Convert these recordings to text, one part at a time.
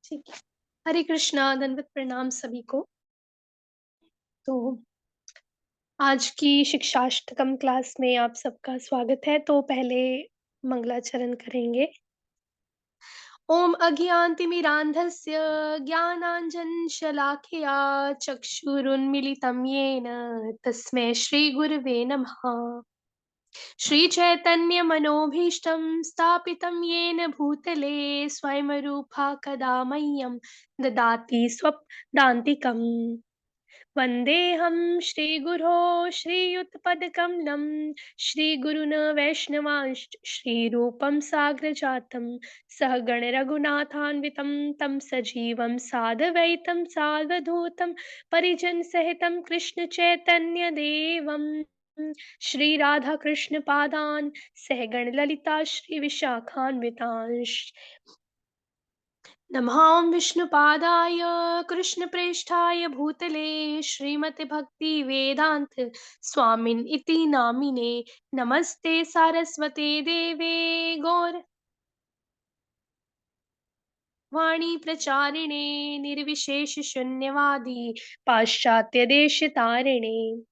ठीक है। हरे कृष्णा, दंडवत प्रणाम सभी को। तो आज की शिक्षाष्टकम क्लास में आप सबका स्वागत है। तो पहले मंगलाचरण करेंगे। ओम अज्ञानतिमिरान्धस्य ज्ञानाञ्जनशलाकया चक्षुरुन्मीलितं येन तस्मै श्रीगुरवे नमः। श्रीचैतन्यमनोभीष्टं स्थापितं येन भूतले स्वयं रूपा कदा मह्यं ददाति स्वपदान्तिकम्। वन्देऽहं श्रीगुरो श्रीयुतपदकमलं श्रीगुरुन् वैष्णवांश्च श्रीरूपं साग्रजातं सहगणरघुनाथान्वितं तं सजीवं साद्वैतं सावधूतं परिजनसहितं कृष्णचैतन्यदेवं श्रीराधाकृष्णपादान् सहगणललिता श्रीविशाखान्वितांश्च नमां विष्णुपादाय कृष्णप्रेष्ठाय भूतले श्रीमते भक्ति वेदांत स्वामिन इति नामिने नमस्ते सारस्वते देवे गौर वाणी प्रचारिणे निर्विशेष शून्यवादी पाश्चात्य देश तारिणे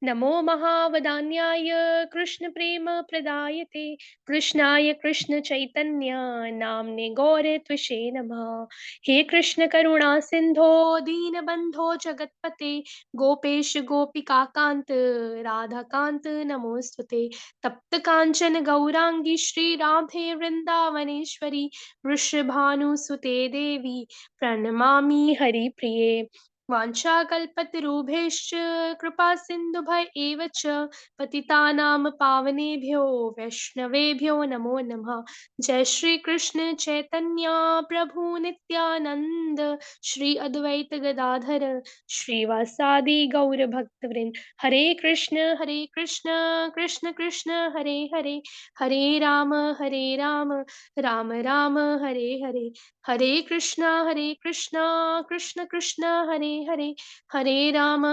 नमो महावदान्याय कृष्णप्रेमप्रदायते कृष्णाय कृष्णचैतन्य नाम्ने गौरत्वसे नमः। हे कृष्ण करुणा सिन्धो दीनबन्धो जगत्पते गोपेश गोपिकान्त राधाकान्त नमोस्तुते। तप्त काञ्चन गौरांगी श्रीराधे वृन्दावनेश्वरी वृषभानुसुते देवी प्रणमामि हरिप्रिये। वाञ्छाकल्पतरुभ्यश्च कृपा सिन्धुभ्य एव च पतितानां पावनेभ्यो वैष्णवेभ्यो नमो नमः। जय श्री कृष्ण चैतन्य प्रभु नित्यानंद श्री अद्वैत गदाधर श्रीवासादि गौर भक्तवृंद। हरे कृष्ण कृष्ण कृष्ण हरे हरे हरे राम राम राम हरे हरे हरे कृष्णा कृष्ण कृष्ण हरे हरे हरे राम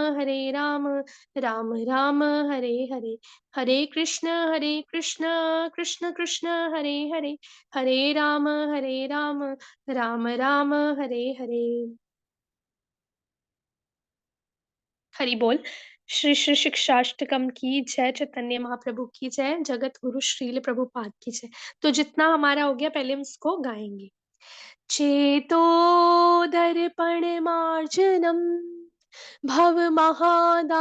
राम राम हरे हरे हरे कृष्ण कृष्ण कृष्ण हरे हरे हरे राम राम राम हरे हरे। हरि बोल। श्री श्री शिक्षाष्टकम की जय, चैतन्य महाप्रभु की जय, जगत गुरु श्रील प्रभुपाद की जय। तो जितना हमारा हो गया पहले हम इसको गाएंगे। चेतो दर्पणमार्जनम् भवमहादावाग्नि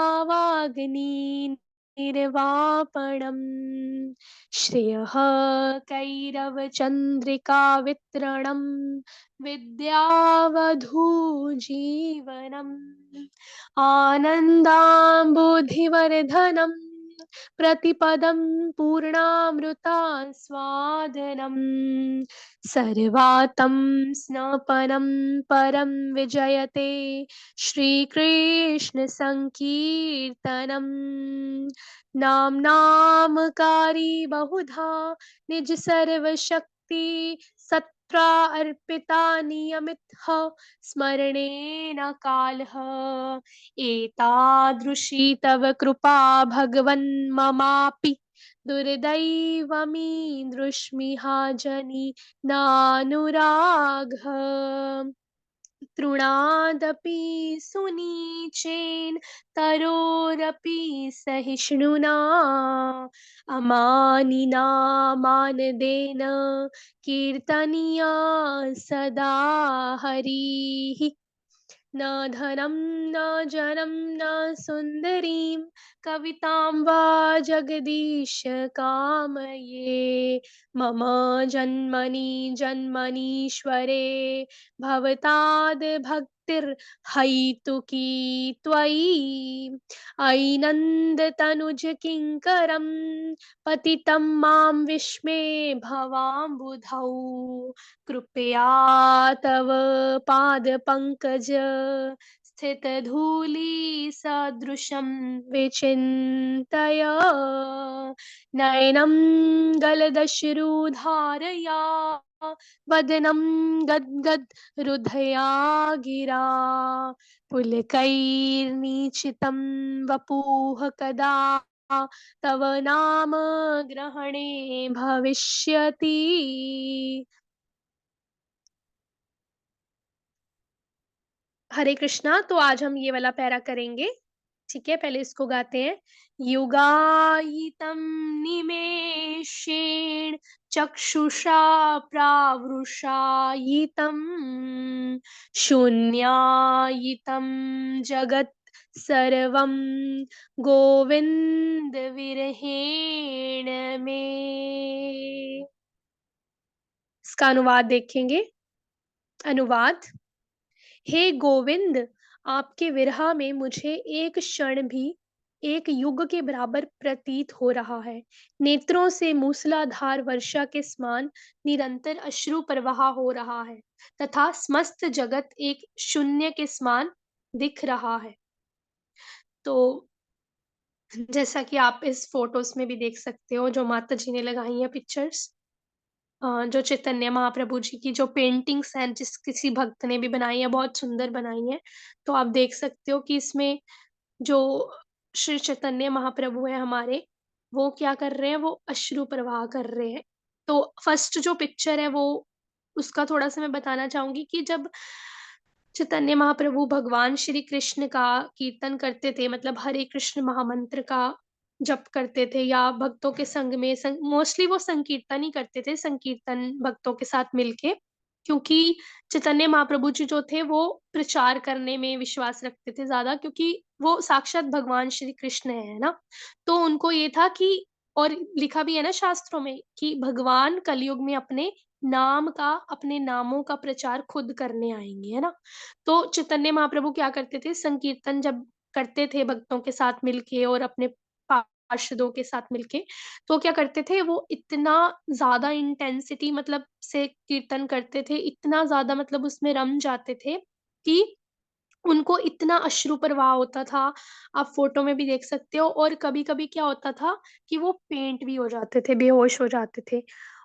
निर्वापणम् श्रेयः कैरवचन्द्रिकावितरणम् विद्यावधूजीवनम् आनन्दाम्बुधिवर्धनम् प्रतिपदं पूर्णामृतास्वादनम् सर्वातं स्नपनं परं विजयते श्रीकृष्ण संकीर्तनम् नामकारी बहुधा निज सर्वशक्ति सत्रा अर्पिता नियमितः स्मरणेन कालः एतादृशी तव कृपा भगवन् ममापि दुर्दैवमी दृश्मिहाजनि नानुराग तृणादपि सुनीचेन तरोरपि सहिष्णुना अमानिना मानदेन कीर्तनीया सदा हरिः न धनं न जनं न सुन्दरीं कवितां वा जगदीश कामये मम जन्मनि जन्मनीश्वरे भवताद् भक्तिर्हैतुकी त्वयि ऐनन्दतनुज किङ्करं पतितं मां विस्मे भवाम्बुधौ कृपया तव पादपङ्कज स्थितधूलि सदृशं विचिन्तय नयनं गलदश्रुधारया वदनं गद्गद हृदया गिरा पुलकैर्नीचितं वपुः कदा तव नाम ग्रहणे भविष्यति। हरे कृष्णा, तो आज हम ये वाला पैरा करेंगे, ठीक है? पहले इसको गाते हैं। युगायितं निमेषेण चक्षुषा प्रावृषायितं शून्यायितं जगत् सर्वं गोविंदविरहेण मे। इसका अनुवाद देखेंगे। अनुवाद: हे गोविंद, आपके विरह में मुझे एक क्षण भी एक युग के बराबर प्रतीत हो रहा है। नेत्रों से मूसलाधार वर्षा के समान निरंतर अश्रु प्रवाह हो रहा है तथा समस्त जगत एक शून्य के समान दिख रहा है। तो जैसा कि आप इस फोटोज में भी देख सकते हो, जो माता जी ने लगाई हैं पिक्चर्स, जो चैतन्य महाप्रभु जी की जो पेंटिंग्स हैं, जिस किसी भक्त ने भी बनाई है, बहुत सुंदर बनाई है। तो आप देख सकते हो कि इसमें जो श्री चैतन्य महाप्रभु हैं हमारे, वो क्या कर रहे हैं, वो अश्रु प्रवाह कर रहे हैं। तो फर्स्ट जो पिक्चर है वो, उसका थोड़ा-सा मैं बताना चाहूँगी कि जब चैतन्य महाप्रभु भगवान श्री कृष्ण का कीर्तन करते थे, मतलब हरे कृष्ण महामंत्र का जप करते थे, या भक्तों के संग में मोस्टली वो संकीर्तन ही करते थे, संकीर्तन भक्तों के साथ मिलके, क्योंकि चैतन्य महाप्रभु जी जो थे वो प्रचार करने में विश्वास रखते थे ज्यादा, क्योंकि वो साक्षात भगवान श्री कृष्ण है ना। तो उनको ये था कि, और लिखा भी है ना शास्त्रों में, कि भगवान कलयुग में अपने नाम का, अपने नामों का प्रचार खुद करने आएंगे, है ना। तो चैतन्य महाप्रभु क्या करते थे, संकीर्तन जब करते थे भक्तों के साथ मिलके और अपने पार्षदों के साथ मिलके, तो क्या करते थे, वो इतना ज़्यादा इंटेंसिटी मतलब से कीर्तन करते थे, इतना ज़्यादा मतलब उसमें रम जाते थे कि उनको इतना अश्रु प्रवाह होता था। आप फ़ोटो में भी देख सकते हो, और कभी-कभी क्या होता था कि वो फेंट भी हो जाते थे, बेहोश हो जाते थे।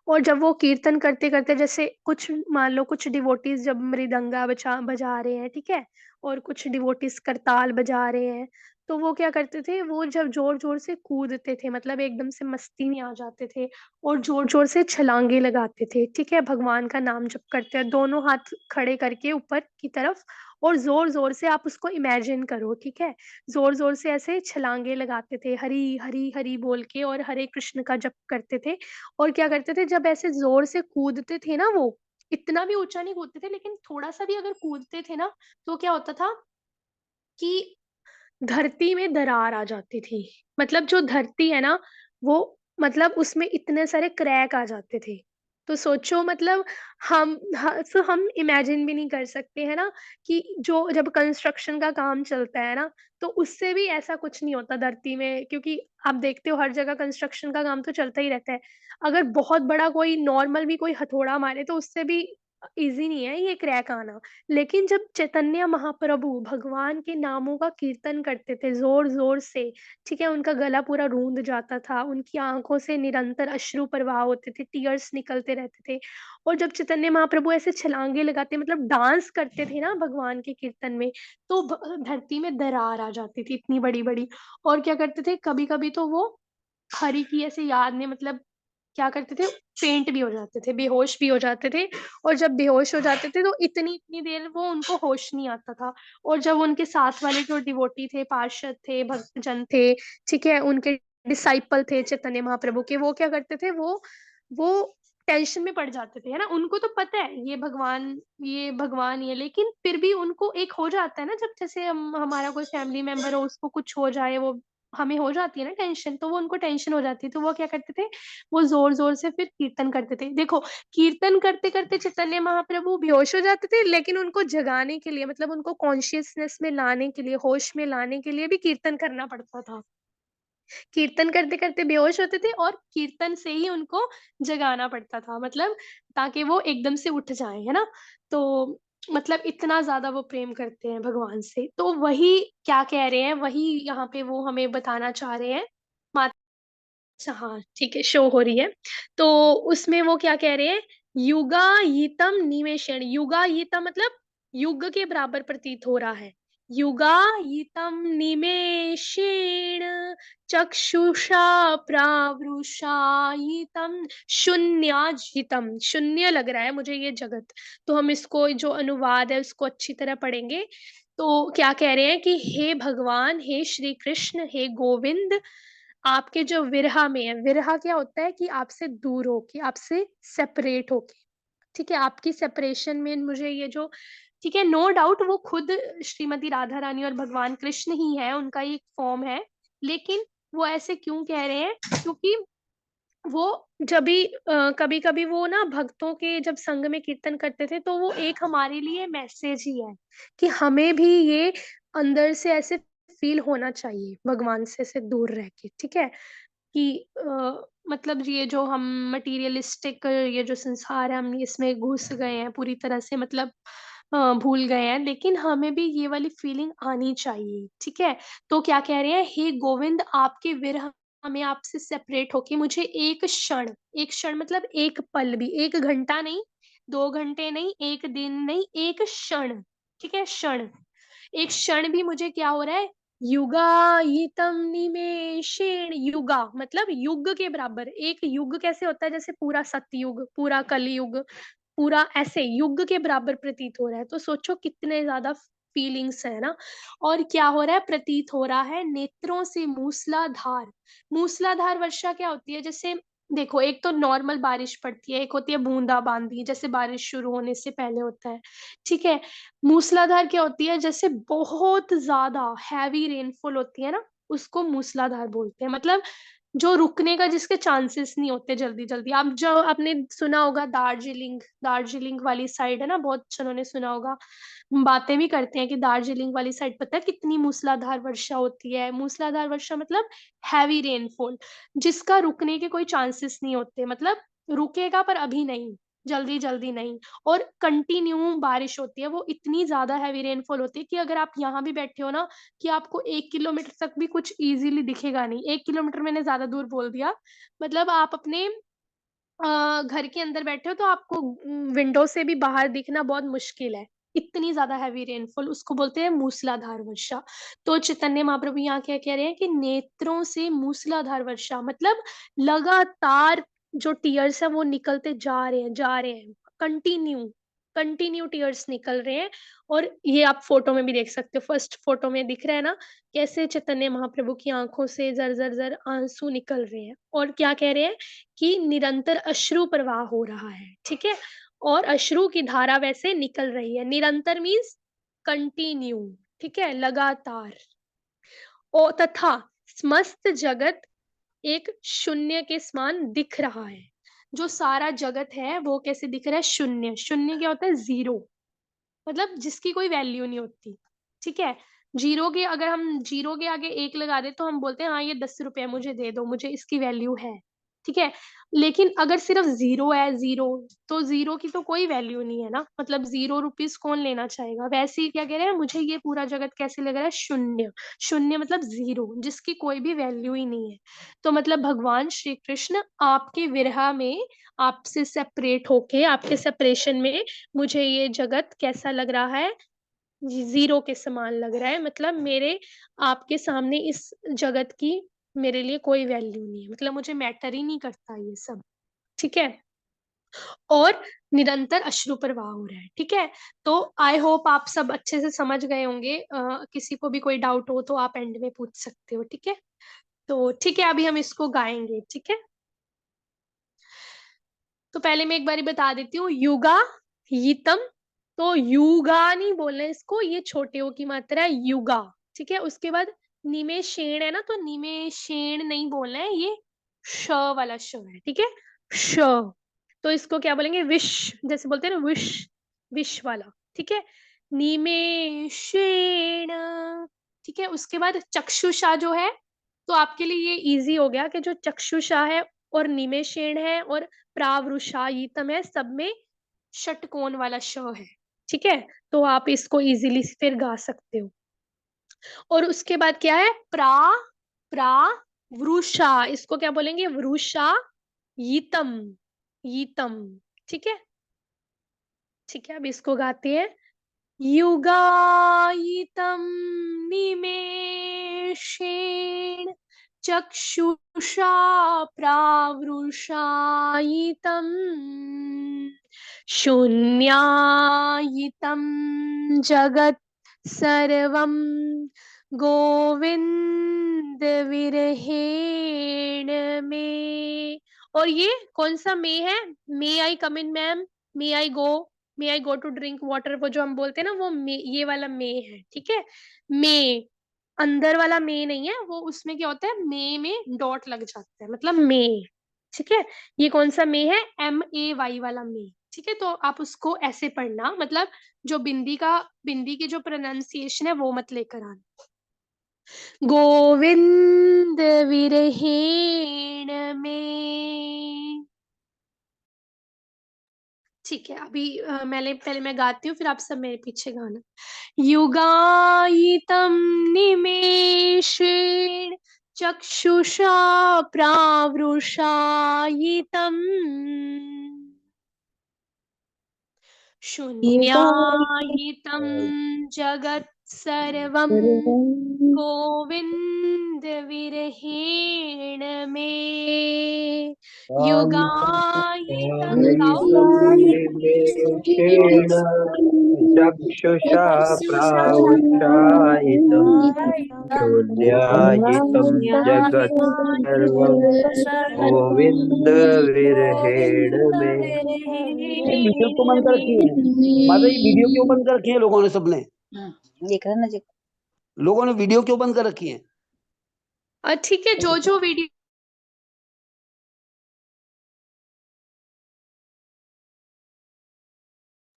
और जब वो कीर्तन करते-करते, जैसे कुछ मान लो कुछ डिवोटीज़ जब मृदंगा बजा बजा रहे हैं, ठीक है? और कुछ डिवोटीज़ करताल बजा रहे हैं, तो वो क्या करते थे, वो जब ज़ोर-ज़ोर से कूदते थे, मतलब एकदम से मस्ती में आ जाते थे और ज़ोर-ज़ोर से छलांगे लगाते थे, ठीक है? भगवान का नाम जप करते हैं, दोनों हाथ खड़े करके ऊपर की तरफ, और ज़ोर-ज़ोर से आप उसको इमेजिन करो, ठीक है? ज़ोर-ज़ोर से ऐसे छलांगे लगाते थे, हरि, हरि, हरि बोल के, और हरे कृष्ण का जप करते थे। और क्या करते थे, जब ऐसे ज़ोर से कूदते थे ना वो, इतना भी ऊँचा नहीं कूदते थे, लेकिन थोड़ा-सा भी अगर कूदते थे ना, तो क्या होता था कि धरती में दरार आ जाती थी। मतलब जो धरती है ना, वो, मतलब उसमें इतने सारे क्रैक आ जाते थे। तो सोचो, मतलब हम इमेजिन भी नहीं कर सकते, है ना, कि जो जब कंस्ट्रक्शन का काम चलता है ना, तो उससे भी ऐसा कुछ नहीं होता धरती में, क्योंकि आप देखते हो हर जगह कंस्ट्रक्शन का काम तो चलता ही रहता है। अगर बहुत बड़ा कोई नॉर्मल भी कोई हथौड़ा मारे, तो उससे भी ईज़ी नहीं है ये क्रैक आना। लेकिन जब चैतन्य महाप्रभु भगवान के नामों का कीर्तन करते थे ज़ोर-ज़ोर से, ठीक है? उनका गला पूरा रूंध जाता था, उनकी आँखों से निरंतर अश्रु प्रवाह होते थे, टीयर्स निकलते रहते थे। और जब चैतन्य महाप्रभु ऐसे छलांगे लगाते, मतलब डांस करते थे ना भगवान के कीर्तन में, तो धरती में दरार आ जाती थी इतनी बड़ी-बड़ी। और क्या करते थे, कभी-कभी तो वो हरि की ऐसे याद में, मतलब क्या करते थे, फेंट भी हो जाते थे, बेहोश भी हो जाते थे। और जब बेहोश हो जाते थे, तो इतनी-इतनी देर वो उनको होश नहीं आता था। और जब उनके साथ वाले जो डिवोटी थे, पार्षद थे, भक्तजन थे, ठीक है? उनके डिसाइपल थे चैतन्य महाप्रभु के, वो क्या करते थे, वो टेंशन में पड़ जाते थे, है ना? उनको तो पता है ये भगवान ही है, लेकिन फिर भी उनको एक हो जाता है ना, जब जैसे हम, हमारा कोई फैमिली मेंबर हो, उसको कुछ हो जाए, वो हमें हो जाती है ना टेंशन, तो वो उनको टेंशन हो जाती है, तो वो क्या करते थे, वो ज़ोर-ज़ोर से फिर कीर्तन करते थे। देखो, कीर्तन करते-करते चैतन्य महाप्रभु बेहोश हो जाते थे, लेकिन उनको जगाने के लिए, मतलब उनको कॉन्शियसनेस में लाने के लिए, होश में लाने के लिए भी कीर्तन करना पड़ता था। कीर्तन करते-करते बेहोश होते थे, और कीर्तन से ही उनको जगाना पड़ता था, मतलब ताकि वो एकदम से उठ जाएँ, है ना? तो मतलब इतना ज़्यादा वो प्रेम करते हैं भगवान से। तो वही क्या कह रहे हैं, वही यहाँ पे वो हमें बताना चाह रहे हैं। मा अच्छा, हाँ, ठीक है, शो हो रही है। तो उसमें वो क्या कह रहे हैं, युगायितम निवेशेण, युगायितम मतलब युग के बराबर प्रतीत हो रहा है। युगायितम निमेषेण चक्षुषा प्रावृषायितम शून्याजितम, शून्य लग रहा है मुझे ये जगत। तो हम इसको जो अनुवाद है उसको अच्छी तरह पढ़ेंगे। तो क्या कह रहे हैं कि हे भगवान, हे श्री कृष्ण, हे गोविंद, आपके जो विरहा में है, विरहा क्या होता है कि आपसे दूर होके, आपसे सेपरेट होके, ठीक है, आपकी सेपरेशन में मुझे ये जो, ठीक है, नो डाउट वो खुद श्रीमती राधा रानी और भगवान कृष्ण ही है, उनका ही एक फॉर्म है, लेकिन वो ऐसे क्यों कह रहे हैं, क्योंकि वो जब भी कभी कभी वो ना भक्तों के जब संग में कीर्तन करते थे, तो वो एक हमारे लिए मैसेज ही है कि हमें भी ये अंदर से ऐसे फील होना चाहिए भगवान से दूर रह के, ठीक है, कि मतलब ये जो हम मटेरियलिस्टिक ये जो संसार है, हम इसमें घुस गए हैं पूरी तरह से, मतलब भूल गए हैं, लेकिन हमें भी ये वाली फीलिंग आनी चाहिए, ठीक है। तो क्या कह रहे हैं, हे गोविंद, आपके विरह में आपसे सेपरेट होके मुझे एक क्षण, एक क्षण मतलब एक पल भी, एक घंटा नहीं, 2 घंटे नहीं, एक दिन नहीं, एक क्षण, ठीक है, क्षण, एक क्षण भी मुझे क्या हो रहा है, युगायितम निमेषेण, युगा मतलब युग के बराबर, एक युग कैसे होता है, जैसे पूरा सतयुग, पूरा कलयुग, पूरा ऐसे युग के बराबर प्रतीत हो रहा है, तो सोचो कितने ज्यादा फीलिंग्स है ना। और क्या हो रहा है, प्रतीत हो रहा है नेत्रों से मूसलाधार, मूसलाधार वर्षा क्या होती है, जैसे देखो, एक तो नॉर्मल बारिश पड़ती है, एक होती है बूंदा बांदी, जैसे बारिश शुरू होने से पहले होता है, ठीक है। मूसलाधार क्या होती है, जैसे बहुत ज्यादा हैवी रेनफॉल होती है ना, उसको मूसलाधार बोलते हैं, मतलब जो रुकने का जिसके चांसेस नहीं होते जल्दी जल्दी। आप जो आपने सुना होगा, दार्जिलिंग, दार्जिलिंग वाली साइड है ना, बहुत जनों ने सुना होगा, बातें भी करते हैं कि दार्जिलिंग वाली साइड पता है कितनी मूसलाधार वर्षा होती है। मूसलाधार वर्षा मतलब हैवी रेनफॉल, जिसका रुकने के कोई चांसेस नहीं होते, मतलब रुकेगा पर अभी नहीं, जल्दी जल्दी नहीं, और कंटिन्यू बारिश होती है, वो इतनी ज्यादा हैवी रेनफॉल होती है कि अगर आप यहाँ भी बैठे हो ना, कि आपको 1 किलोमीटर तक भी कुछ इजीली दिखेगा नहीं, 1 किलोमीटर मैंने ज्यादा दूर बोल दिया, मतलब आप अपने घर के अंदर बैठे हो तो आपको विंडो से भी बाहर दिखना बहुत मुश्किल है, इतनी ज्यादा हैवी रेनफॉल, उसको बोलते हैं मूसलाधार वर्षा। तो चैतन्य महाप्रभु यहाँ क्या कह रहे हैं कि नेत्रों से मूसलाधार वर्षा मतलब लगातार जो टीयर्स है वो निकलते जा रहे हैं, जा रहे हैं, कंटिन्यू, कंटिन्यू टीयर्स निकल रहे हैं। और ये आप फोटो में भी देख सकते हो, फर्स्ट फोटो में दिख रहा है ना, कैसे चैतन्य महाप्रभु की आंखों से जर जर जर आंसू निकल रहे हैं। और क्या कह रहे हैं कि निरंतर अश्रु प्रवाह हो रहा है, ठीक है, और अश्रु की धारा वैसे निकल रही है, निरंतर मीन्स कंटिन्यू, ठीक है, लगातार। ओ तथा समस्त जगत एक शून्य के समान दिख रहा है, जो सारा जगत है वो कैसे दिख रहा है, शून्य, शून्य क्या होता है, जीरो, मतलब जिसकी कोई वैल्यू नहीं होती, ठीक है। जीरो के, अगर हम जीरो के आगे एक लगा दे तो हम बोलते हैं हाँ ये 10 रुपए मुझे दे दो, मुझे इसकी वैल्यू है, ठीक है। लेकिन अगर सिर्फ जीरो है, जीरो, तो जीरो की तो कोई वैल्यू नहीं है ना, मतलब 0 रुपीज कौन लेना चाहेगा। वैसे ही क्या कह रहे हैं, मुझे ये पूरा जगत कैसे लग रहा है, शून्य, शून्य मतलब जीरो, जिसकी कोई भी वैल्यू ही नहीं है। तो मतलब भगवान श्री कृष्ण आपके विरह में, आपसे सेपरेट होके, आपके सेपरेशन में मुझे ये जगत कैसा लग रहा है, जीरो के समान लग रहा है, मतलब मेरे आपके सामने इस जगत की मेरे लिए कोई वैल्यू नहीं है, मतलब मुझे मैटर ही नहीं करता ये सब, ठीक है। और निरंतर अश्रु प्रवाह हो रहा है, ठीक है। तो आई होप आप सब अच्छे से समझ गए होंगे, किसी को भी कोई डाउट हो तो आप एंड में पूछ सकते हो, ठीक है। तो ठीक है, अभी हम इसको गाएंगे, ठीक है। तो पहले मैं एक बारी बता देती हूँ, युगा यितम, तो युगा नहीं बोलना है इसको, ये छोटे ओ की मात्रा है, युगा, ठीक है। उसके बाद निमेषेण है ना, तो निमेषेण नहीं बोलना है, ये श वाला श है, ठीक है, श। तो इसको क्या बोलेंगे, विश, जैसे बोलते हैं ना विश, विश वाला, ठीक है, निमेषेण, ठीक है। उसके बाद चक्षुषा जो है, तो आपके लिए ये इजी हो गया कि जो चक्षुषा है और निमेषेण है और प्रावृषायितम है, सब में षटकोण वाला श है, ठीक है। तो आप इसको इजीली फिर गा सकते हो। और उसके बाद क्या है, प्रा वृषा, इसको क्या बोलेंगे, वृषा यितम, यितम, ठीक है, ठीक है। अब इसको गाते हैं, युगायितं निमेषेण चक्षुषा प्रावृषायितं शून्यायितं जगत् सर्वं गोविंद विरहेण में। और ये कौन सा मे है? May I come in ma'am, may I go to drink water, वो जो हम बोलते हैं ना, वो मे, ये वाला मे है, ठीक है। मे अंदर वाला मे नहीं है वो, उसमें क्या होता है, मे में डॉट लग जाता है, मतलब मे, ठीक है। ये कौन सा मे है? MAY वाला मे, ठीक है। तो आप उसको ऐसे पढ़ना, मतलब जो बिंदी की जो प्रोनाउंसिएशन है वो मत लेकर आना। गोविंद विरहेण में। ठीक है, अभी पहले मैं गाती हूँ, फिर आप सब मेरे पीछे गाना। युगायितं निमेषेण चक्षुषा प्रावृषायितम् शून्यायितं जगत् सर्वं गोविंद विरहेण में। युगायितं गाओ। निमेषेण चक्षुषा प्रावुषायितं शून्यायितं जगत् सर्वं गोविन्दविरहेण मे। वीडियो क्यों बंद कर रखी है? माता जी वीडियो क्यों बंद कर रखी है लोगों ने? सबने देख रहे ना जी, लोगों ने वीडियो क्यों बंद कर रखी है? ठीक है, जो जो वीडियो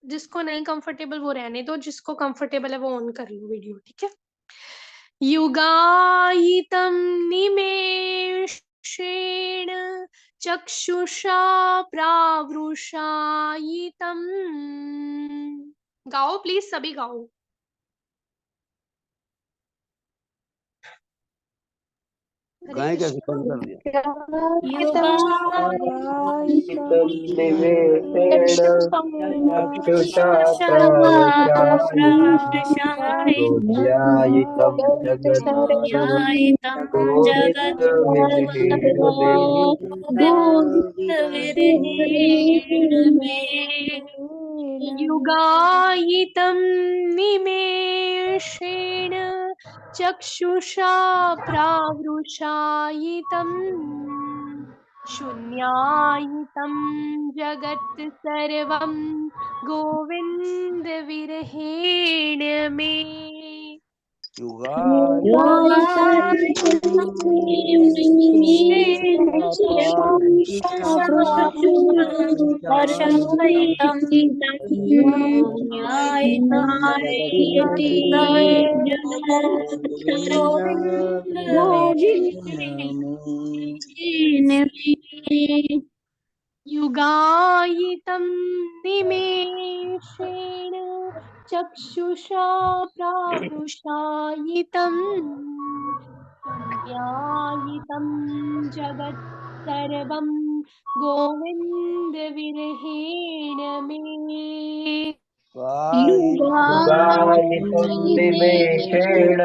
जिसको नहीं कंफर्टेबल वो रहने दो, जिसको कंफर्टेबल है वो ऑन कर लो वीडियो, ठीक है। युगायितं निमेषेण चक्षुषा प्रावृषायितम्। गाओ प्लीज, सभी गाओ। गाय कैसे बंद कर दिया? युगायितं निमेषेण चक्षुषा प्रावुषायितं शून्यायितं जगत् सर्वं गोविन्दविरहेण मे। युगायितं निमेषेण चक्षुषा प्रावृषायितम् शून्यायितं जगत् सर्वं गोविंद विरहेण मे। युगायितं निमेषेण चक्षुषा प्रावृषायितम् शून्यायितं जगत् सर्वं गोविंद विरहेण मे। युगायितं निमेषेण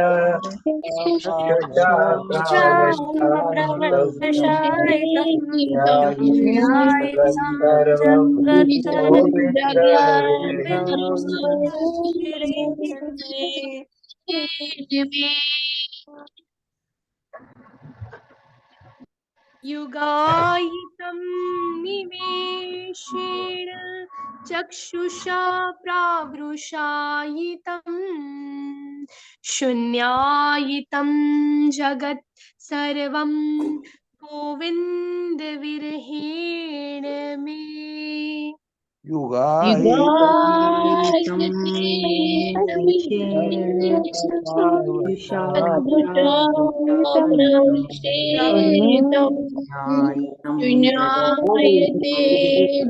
चक्षुषा प्रावुषायितं शून्यायितं जगत् सर्वं गोविन्दविरहेण मे। युगायितं निमेषेण चक्षुषा प्रावृषायितम् शून्यायितं जगत् सर्वं गोविंद विरहेण मे। युगायितं शून्यायते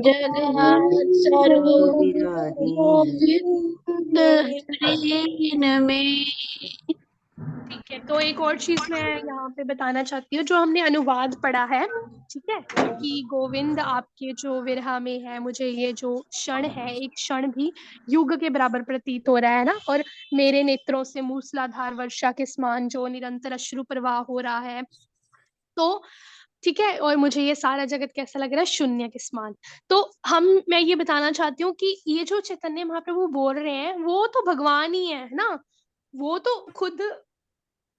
जगत् सर्वं विरहेण मे। ठीक है, तो एक और चीज मैं यहाँ पे बताना चाहती हूँ, जो हमने अनुवाद पढ़ा है, ठीक है, कि गोविंद आपके जो विरह में है, मुझे ये जो क्षण है, एक क्षण भी युग के बराबर प्रतीत हो रहा है ना, और मेरे नेत्रों से मूसलाधार वर्षा के समान जो निरंतर अश्रु प्रवाह हो रहा है, तो ठीक है, और मुझे ये सारा जगत कैसा लग रहा है, शून्य के समान। तो मैं ये बताना चाहती हूँ कि ये जो चैतन्य महाप्रभु बोल रहे हैं वो तो भगवान ही है ना, वो तो खुद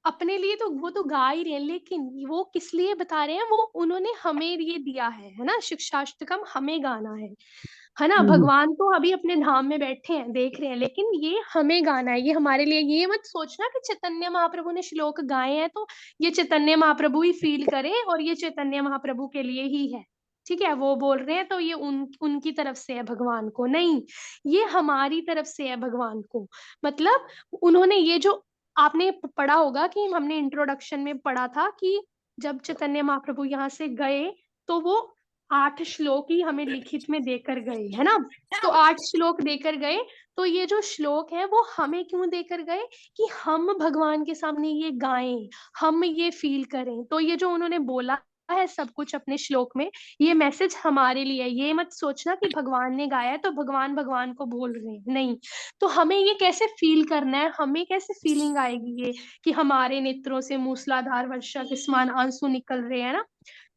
अपने लिए तो वो तो गा ही रहे हैं, लेकिन वो किस लिए बता रहे हैं, वो उन्होंने हमें ये दिया है ना, शिक्षाष्टकम हमें गाना है ना। भगवान तो अभी अपने धाम में बैठे हैं, देख रहे हैं, लेकिन ये हमें गाना है, ये हमारे लिए। ये मत सोचना कि चैतन्य महाप्रभु ने श्लोक गाए हैं तो ये चैतन्य महाप्रभु ही फील करें और ये चैतन्य महाप्रभु के लिए ही है, ठीक है, वो बोल रहे हैं तो ये उनकी तरफ से है भगवान को, नहीं, ये हमारी तरफ से है भगवान को। मतलब उन्होंने ये जो आपने पढ़ा होगा कि हमने इंट्रोडक्शन में पढ़ा था कि जब चैतन्य महाप्रभु यहाँ से गए तो वो 8 श्लोक ही हमें लिखित में देकर गए, है ना। तो 8 श्लोक देकर गए, तो ये जो श्लोक है वो हमें क्यों देकर गए, कि हम भगवान के सामने ये गाएं, हम ये फील करें। तो ये जो उन्होंने बोला है सब कुछ अपने श्लोक में, ये मैसेज हमारे लिए है। ये मत सोचना कि भगवान ने गाया है तो भगवान भगवान को बोल रहे हैं, नहीं। तो हमें ये कैसे फील करना है, हमें कैसे फीलिंग आएगी ये, कि हमारे नेत्रों से मूसलाधार वर्षा के समान आंसू निकल रहे हैं ना।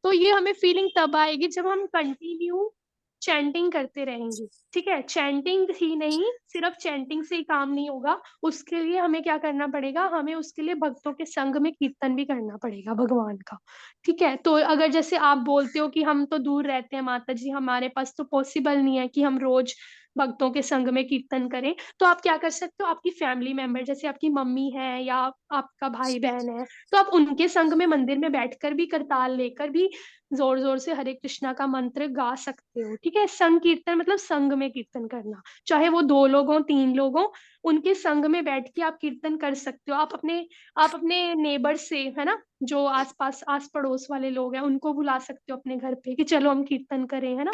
तो ये हमें फीलिंग तब आएगी जब हम कंटिन्यू चैंटिंग करते रहेंगे, ठीक है। चैंटिंग ही नहीं, सिर्फ चैंटिंग से ही काम नहीं होगा, उसके लिए हमें क्या करना पड़ेगा, हमें उसके लिए भक्तों के संग में कीर्तन भी करना पड़ेगा भगवान का, ठीक है। तो अगर जैसे आप बोलते हो कि हम तो दूर रहते हैं माता जी, हमारे पास तो पॉसिबल नहीं है कि हम रोज भक्तों के संग में कीर्तन करें, तो आप क्या कर सकते हो, आपकी फैमिली मेंबर जैसे आपकी मम्मी है या आपका भाई बहन है, तो आप उनके संग में मंदिर में बैठकर भी करताल लेकर भी जोर जोर से हरे कृष्णा का मंत्र गा सकते हो, ठीक है। संग कीर्तन मतलब संग में कीर्तन करना, चाहे वो 2 लोग हों 3 लोग हों, उनके संग में बैठ के आप कीर्तन कर सकते हो। आप अपने नेबर से, है ना, जो आसपास आस पड़ोस वाले लोग हैं, उनको बुला सकते हो अपने घर पे कि चलो हम कीर्तन करें, है ना।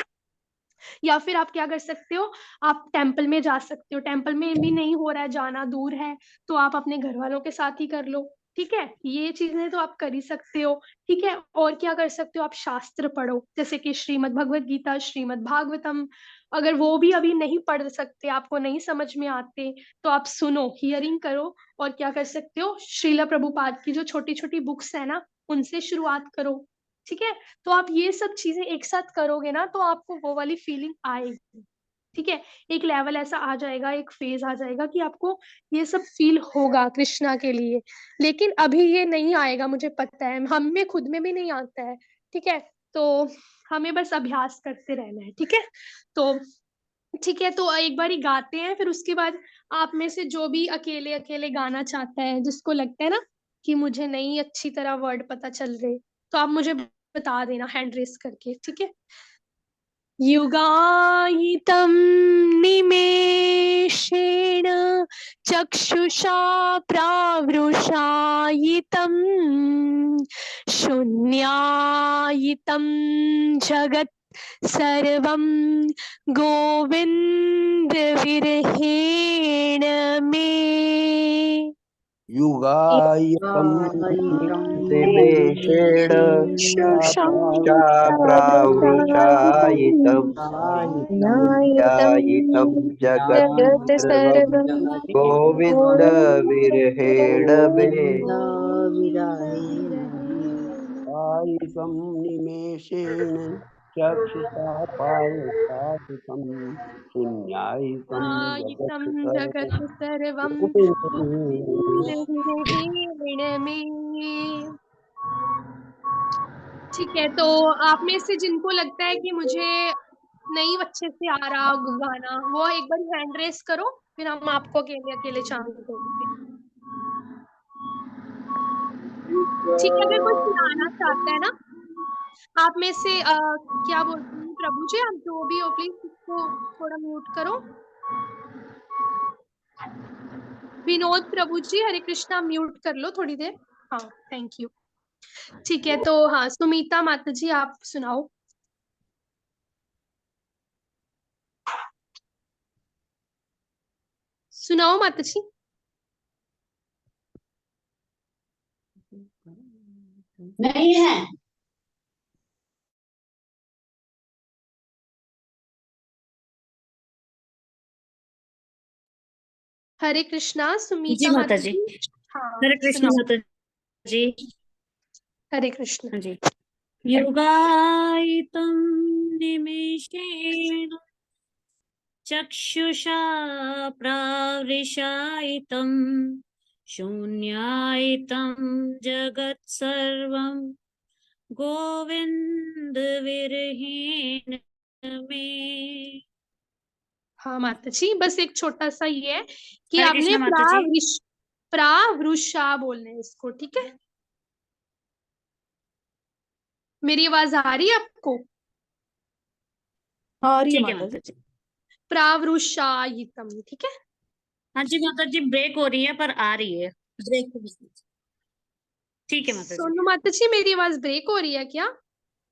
या फिर आप क्या कर सकते हो, आप टेम्पल में जा सकते हो, टेम्पल में भी नहीं हो रहा है जाना, दूर है, तो आप अपने घर वालों के साथ ही कर लो, ठीक है। ये चीजें तो आप कर ही सकते हो, ठीक है। और क्या कर सकते हो, आप शास्त्र पढ़ो, जैसे कि श्रीमद् भगवत गीता, श्रीमद् भागवतम। अगर वो भी अभी नहीं पढ़ सकते, आपको नहीं समझ में आते, तो आप सुनो, हियरिंग करो। और क्या कर सकते हो, श्रीला प्रभुपाद की जो छोटी छोटी बुक्स है ना, उनसे शुरुआत करो, ठीक है। तो आप ये सब चीजें एक साथ करोगे ना, तो आपको वो वाली फीलिंग आएगी, ठीक है। एक लेवल ऐसा आ जाएगा, एक फेज आ जाएगा कि आपको ये सब फील होगा कृष्णा के लिए। लेकिन अभी ये नहीं आएगा, मुझे पता है, हम में खुद में भी नहीं आता है, ठीक है। तो हमें बस अभ्यास करते रहना है, ठीक है। तो ठीक है, तो एक बार ही गाते हैं, फिर उसके बाद आप में से जो भी अकेले अकेले गाना चाहता है, जिसको लगता है ना कि मुझे नहीं अच्छी तरह वर्ड पता चल रहे, तो आप मुझे बता देना हैंड रेस करके, ठीक है। युगायितं निमेषेण चक्षुषा प्रावृषायितं शून्यायितं जगत् सर्वं गोविन्दविरहेण मे। युगायतं निमेषेण प्रावृषायितं चाप्रावृषायितं ध्यायितं जगत् जगत् सर्वं सर्वं गोविन्दविरहेण मे। गोविन्दविरहेण आयितं निमेषेण चक्षुषा पावसादितं शून्यायितं युगायितं जगत् सर्वं जगत् सर्वं गोविन्दविरहेण मे। ठीक है, तो आप में से जिनको लगता है कि मुझे नहीं अच्छे से आ रहा गाना, वो एक बार हैंड रेस करो, फिर हम आपको अकेले अकेले चांद देंगे, ठीक है। अगर कोई सुनाना चाहता है ना, आप में से क्या बोलते हैं प्रभु जी, आप जो भी हो प्लीज इसको थोड़ा म्यूट करो। विनोद प्रभु जी, हरे कृष्णा, म्यूट कर लो थोड़ी देर। हाँ, थैंक यू। ठीक है, तो हाँ, सुमीता माता जी आप सुनाओ। सुनाओ माता जी। नहीं है। हरे कृष्णा, जी सुमीता माता माता जी। जी। हाँ, हरे कृष्ण सुनाओ। माता जी। हरे कृष्ण। हाँ जी। युगायितं निमेषेण चक्षुषा प्रावृषायितं शून्यायितं जगत् सर्वं गोविंद विरहीन में। हाँ माता जी, बस एक छोटा सा ये है कि हरे आपने कृष्ण माता जी। प्रावृषा बोलना है इसको, ठीक है? मेरी आवाज आ रही है आपको? हाँ, आ रही है ठीक है माता माता जी। जी। प्रावृषायितम, ठीक है? हाँ जी माता जी, ब्रेक हो रही है पर आ रही है ब्रेक। ठीक है माता जी। सोनू माता जी, मेरी आवाज ब्रेक हो रही है क्या?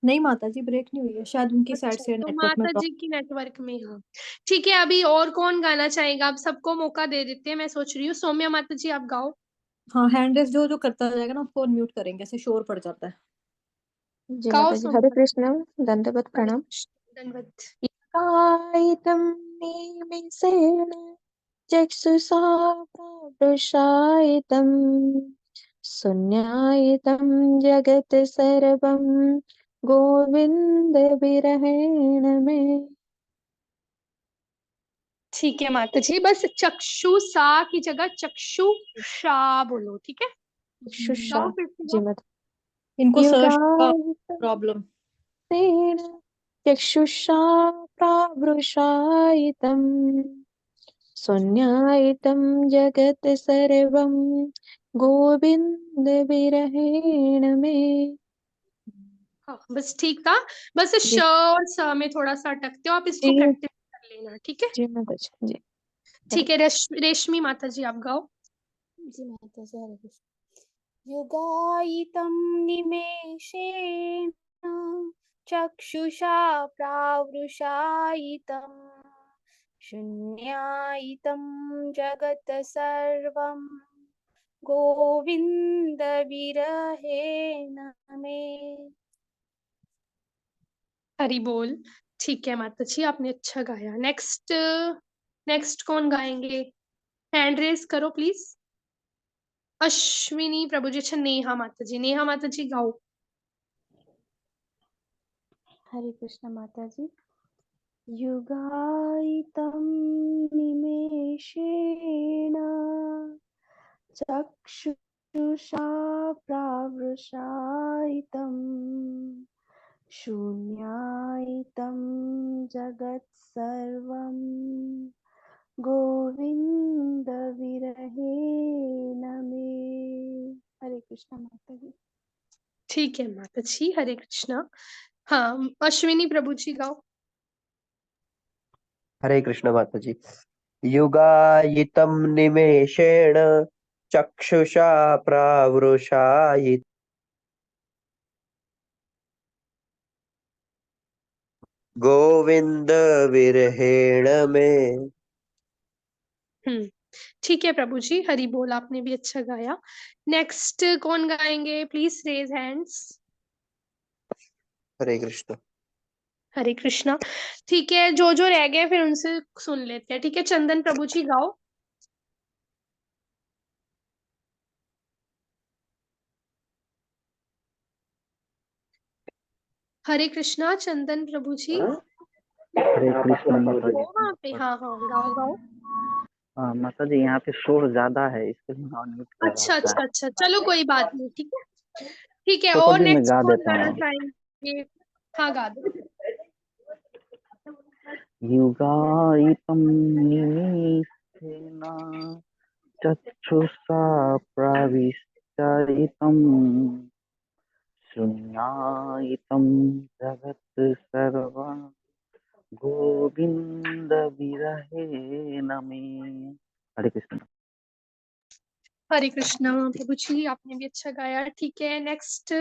नहीं माता जी, ब्रेक नहीं हुई है, शायद उनकी साइड अच्छा, से तो नेटवर्क में माता जी प्रॉब्लम। की नेटवर्क में, हाँ। ठीक है, अभी और कौन गाना चाहेगा? आप सबको मौका दे देते हैं। मैं सोच रही हूँ सौम्या माता जी आप गाओ। हाँ, हैंड रेस जो जो करता जाएगा ना उसको म्यूट करेंगे, ऐसे शोर पड़ जाता है। जी गाओ माता जी, हरे सौम्या। कृष्ण, दंडवत हरे प्रणाम। कृष्ण, दंडवत। कायितं निमिषेण चक्षुषा प्रदर्शायितं शून्यायितं जगत् सर्वं गोविन्दविरहेण मे। ठीक है माता जी, बस चक्षु सा की जगह चक्षुषा बोलो, ठीक है? चक्षुषा। गाओ फिर से जी गाओ। माता। इनको सर्च का युगायितं प्रॉब्लम। तेन चक्षुषा प्रावृषायितम् शून्यायितं जगत् सर्वं गोविन्दविरहेण मे। हाँ बस ठीक था। बस श जी और स में थोड़ा सा अटकते हो, आप इसको जी प्रैक्टिस कर लेना, ठीक है? जी माता जी। जी हरे ठीक है, रेशमी माता जी आप गाओ। जी माता जी, हरे कृष्ण। युगायितं निमेषेण चक्षुषा प्रावृषायितं शून्यायितं जगत् सर्वं गोविन्दविरहेण मे। हरी बोल। ठीक है माता जी, आपने अच्छा गाया। नेक्स्ट, नेक्स्ट कौन गाएंगे? हैंड रेस करो प्लीज। अश्विनी प्रभु जी। अच्छा, नेहा माता जी। नेहा माता जी गाओ। हरे कृष्ण माता जी। युगायितं निमेषेण चक्षुषा प्रावृषायितं शून्यायितं जगत् सर्वं गोविन्दविरहेण मे। हरे कृष्ण माता जी। ठीक है माता जी, हरे कृष्णा। हाँ, अश्विनी प्रभु जी गाओ। हरे कृष्ण माता जी। युगायितं निमेषेण चक्षुषा प्रावृषायितं गोविंद विरहेण मे। ठीक है प्रभु जी, हरि बोल। आपने भी अच्छा गाया। नेक्स्ट कौन गाएंगे? Please raise hands. Hare Krishna. Hare Krishna. ठीक है, जो जो रह गए फिर उनसे सुन लेते हैं, ठीक है? चंदन प्रभु जी गाओ। हरे कृष्णा, चंदन प्रभु जी। हरे कृष्ण माता जी। हो वहाँ पे? हाँ हाँ, गाओ गाओ। हाँ माता जी, यहाँ पे शोर ज्यादा है इसके लिए मैं म्यूट कर रहा अच्छा था। अच्छा अच्छा, चलो कोई बात नहीं, ठीक है। ठीक है, तो और भी मैं नेक्स्ट गा कौन देता गाना हूँ। चाहेंगे? हाँ गा दो। युगायितं निमेषेण चक्षुषा प्रविष्टायितं शून्यायितं जगत् सर्वं गोविन्दविरहेण मे। हरे कृष्ण। हरे कृष्णा प्रभु जी, आपने भी अच्छा गाया। ठीक है, नेक्स्ट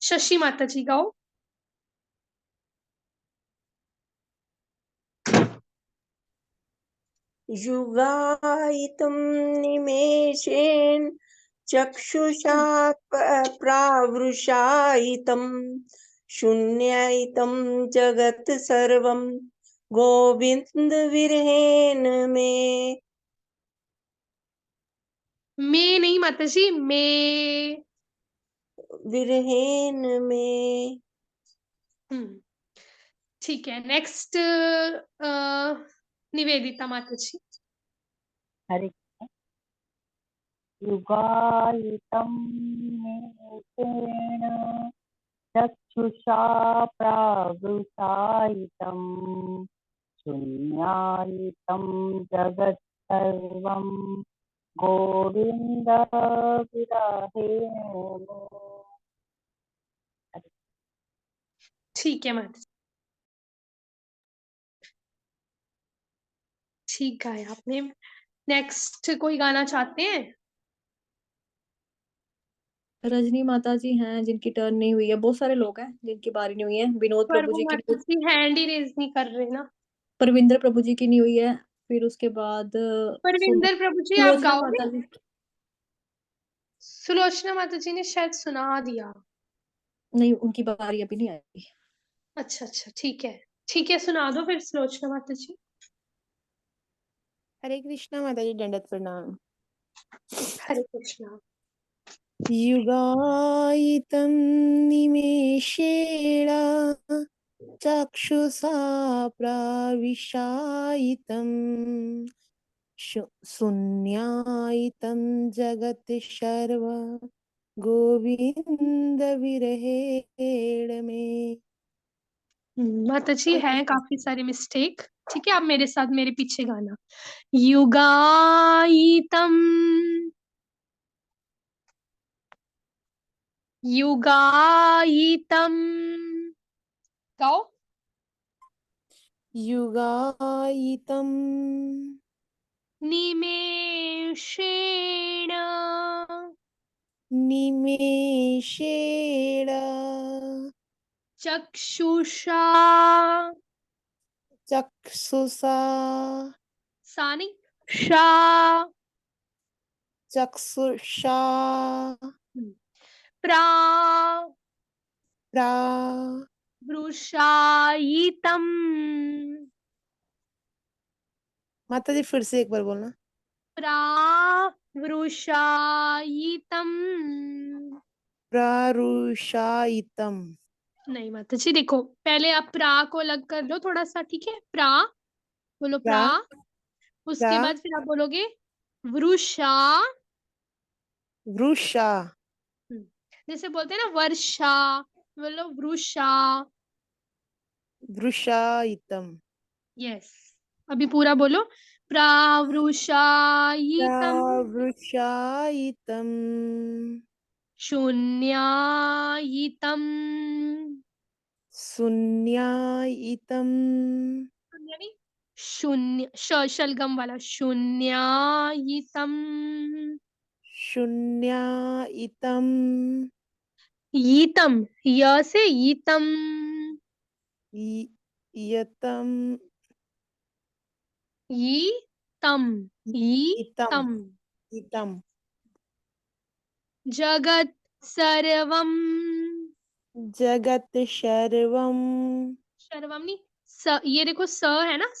शशि माता जी गाओ। युगायितं निमेषेण चक्षुषा प्रावृषायितं शून्यायितं जगत् सर्वं गोविन्दविरहेण मे। मैं नहीं माता जी, मैं। विरहेण मे। ठीक है, नेक्स्ट निवेदिता माता जी। हरे युगायितं निमेषेण चक्षुषा प्रावृषायितं शून्यायितं जगत्सर्वं गोविन्दविरहेण। ठीक है माता जी, ठीक गाया आपने। नेक्स्ट कोई गाना चाहते हैं? रजनी माता जी हैं जिनकी टर्न नहीं हुई है, बहुत सारे लोग हैं जिनकी बारी नहीं हुई है। विनोद पर प्रभु वो जी की माता जी हैंड ही रेज नहीं कर रहे ना। परविंदर प्रभु जी की नहीं हुई है। फिर उसके बाद परविंदर प्रभु जी आप सुलोचना गाओगे? माता जी। सुलोचना माता जी ने शायद सुना दिया। नहीं, उनकी बारी अभी नहीं आई। अच्छा अच्छा, ठीक है, ठीक है, सुना दो फिर सुलोचना माता जी। हरे कृष्णा माता जी, दंडवत प्रणाम। हरे कृष्णा। युगायितं निमेषेण चक्षुषा प्राविशायितं शून्यायितं जगत् सर्व गोविन्दविरहेण मे। माता जी है काफी सारे मिस्टेक। ठीक है, आप मेरे साथ मेरे पीछे गाना। युगायितम युगायितम गाओ। युगायितं निमेषेण निमेषेण चक्षुषा चक्षुषा सानी शा चक्षुषा प्रा प्रा वृषायितम माता जी फिर से एक बार बोलना। प्रावृषायितम। प्रारुषायितम। नहीं माता जी, देखो पहले आप प्रा को अलग कर लो थोड़ा सा, ठीक है? प्रा बोलो, प्रा प्रा। प्रा उसके बाद फिर आप बोलोगे वृषा। वृषा जैसे बोलते हैं ना वर्षा, बोलो वृषा। वृषायितम। यस, अभी पूरा बोलो। प्रावृषायितम प्रावृषायितम शून्यायितम। शून्यायितम शून्य नहीं, शून्य शलगम वाला शून्यायितम। शून्यायितम यीतम, य से यीतम। यतम यीतम इतम यीतम। इतम जगत सर्वम। जगत सर्वम सर्वम नहीं, ये देखो स है ना,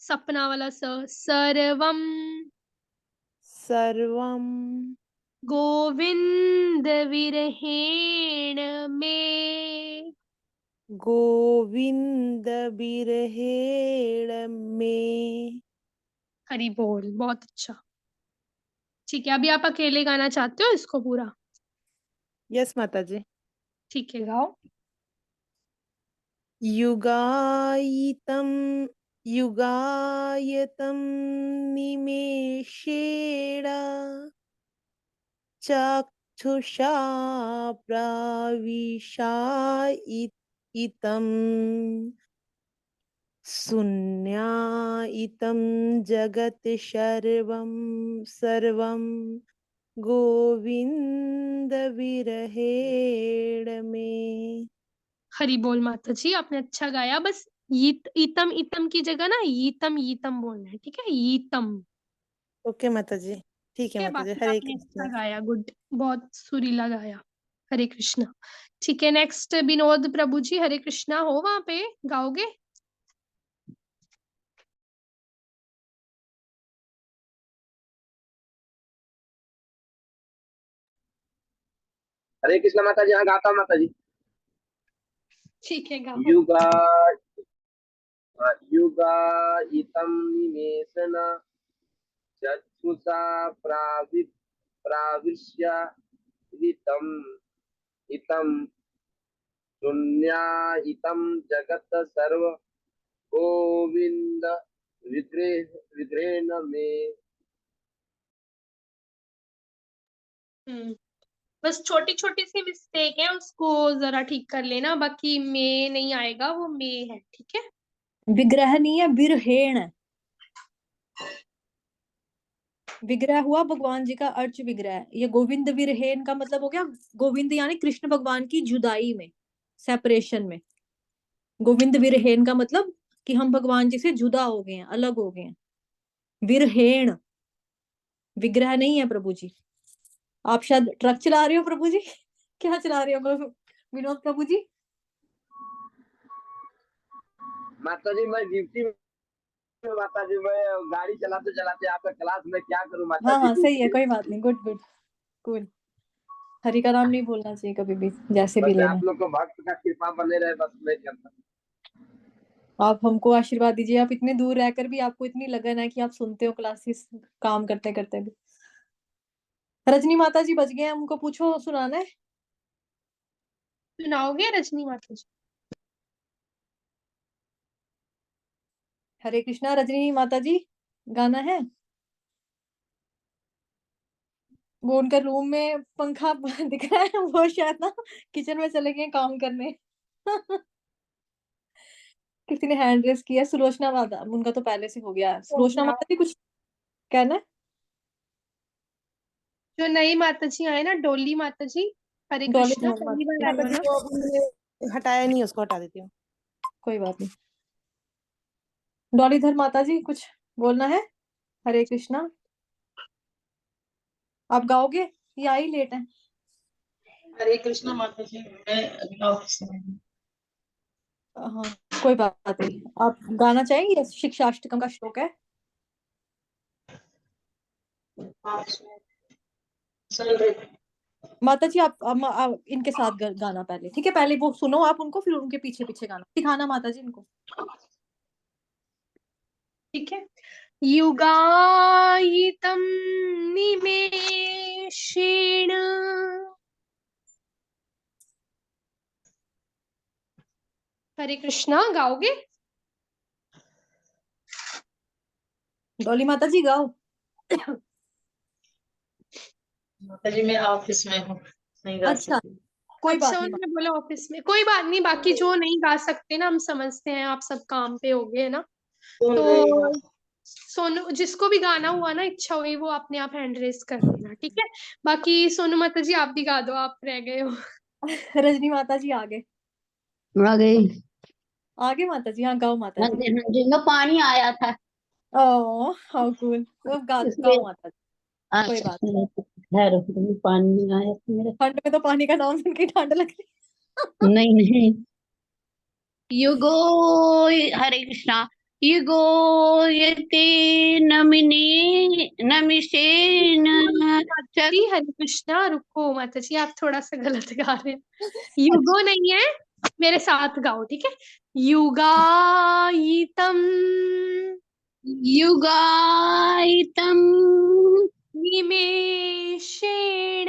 सपना वाला सर्वम सर्वम गोविंद विरहेण में। गोविंद बिरहेण में। हरि बोल, बहुत अच्छा। ठीक है, अभी आप अकेले गाना चाहते हो इसको पूरा? यस माता जी। ठीक है, गाओ। युगायितं युगायतं निमेषेण चक्षुषा प्राविशायितं शून्यायितं जगत् सर्वं गोविंद विरहेण में। हरि बोल माता जी, आपने अच्छा गाया। बस ईतम ईतम की जगह ना यीतम यीतम बोलना है, ठीक है? यीतम। ओके माता जी, ठीक है ठीक है, माता जी। बाकी हरे आपने अच्छा कृष्ण। गाया, गुड, बहुत सुरीला गाया। हरे कृष्णा। ठीक है, नेक्स्ट विनोद प्रभु जी, हरे कृष्णा हो वहां पे, गाओगे? हरे कृष्ण माता जी, यहाँ गाता हूँ माता जी। ठीक है, गाओ। युगा युगायितं निमेषेण चक्षुषा प्राविश्य हितम हितम शून्याहितम जगत सर्व गोविंद विद्रेन में। बस छोटी छोटी सी मिस्टेक है, उसको जरा ठीक कर लेना, बाकी में नहीं आएगा, वो में है, ठीक है। विग्रह नहीं है, विरहेण है। विग्रह हुआ भगवान जी का अर्च विग्रह। ये गोविंद विरहेण का मतलब हो गया गोविंद यानी कृष्ण भगवान की जुदाई में, सेपरेशन में। गोविंद विरहेण का मतलब कि हम भगवान जी से जुदा हो गए हैं, अलग हो गए हैं। विरहेण विग्रह नहीं है प्रभु जी। आप शायद ट्रक चला रहे हो प्रभु जी। क्या चला रहे हो विनोद प्रभु जी? माता जी मैं ड्यूटी में, माता जी मैं गाड़ी चलाते चलाते आपका क्लास में क्या करूं माता हाँ जी। सही है, कोई बात नहीं। Good good good. हरि का नाम नहीं भूलना चाहिए कभी भी, जैसे भी बस लेना। आप लोग को भक्त का कृपा बने रहे, बस मैं करता। आप हमको आशीर्वाद दीजिए। आप इतने दूर रहकर भी आपको इतनी लगन है कि आप सुनते हो क्लासेस काम करते करते भी। रजनी माता जी बच गए हैं, उनको पूछो सुनाना है। सुनाओगे रजनी माता जी? हरे कृष्णा। रजनी माता जी गाना है। वो उनका रूम में पंखा दिख रहा है, वो शायद ना किचन में चले गए काम करने। किसी ने हैंड रेस किया। सुलोचना माता, उनका तो पहले से हो गया है। सुलोचना माता जी कुछ कहना है? जो नई माता जी आए ना, डोली माता जी, हरे डॉली कृष्णा, पहली बार आई हो ना। को हटाया नहीं, उसको हटा देती हूँ। कोई बात नहीं। डॉलीधर माता जी कुछ बोलना है? हरे कृष्णा। आप गाओगे या आई लेट है? हरे कृष्णा माता जी, मैं अभी ऑफिस में हूँ। हाँ कोई बात नहीं। आप गाना चाहेंगे? शिक्षाष्टकम का श्लोक है। हाँ, सुन रही हूँ। माता जी आप इनके साथ गाना पहले, ठीक है? पहले वो सुनो आप उनको, फिर उनके पीछे पीछे गाना सिखाना माता जी इनको। ठीक है। युगायितं निमेषेण हरे कृष्णा गाओगे? डॉली माता जी गाओ। माता जी मैं ऑफिस में हूँ, नहीं गा अच्छा सकती। कोई अच्छा, बात नहीं। उन्होंने बोला ऑफिस में, कोई बात नहीं, बाकी जो नहीं गा सकते ना, हम समझते हैं आप सब काम पे हो गए ना, सुन रही हूँ। तो सोनू जिसको भी गाना हुआ ना, इच्छा हुई, वो अपने आप हैंड रेस कर देना, ठीक है। बाकी सोनू माता जी आप भी गा दो, आप रह गए हो। रजनी माता जी आगे आ गई। आगे माता जी। हाँ गाओ माता हाँ जी। जी, हाँ जी, मैं पानी आया था ओह हाउ कूल। इसलिए। गाओ माता जी। कोई बात अच्छा खैर, पानी नहीं आया था मेरा। ठंड में तो पानी का नाम सुन के ठंड लग रही। नहीं नहीं। युगो, हरे कृष्णा। युगो यते नमिने नमिषेण जी हरे कृष्णा, रुको माता जी, आप थोड़ा सा गलत गा रहे हैं। युगो नहीं है, मेरे साथ गाओ, ठीक है। युगायितम युगायितम निमेषेण,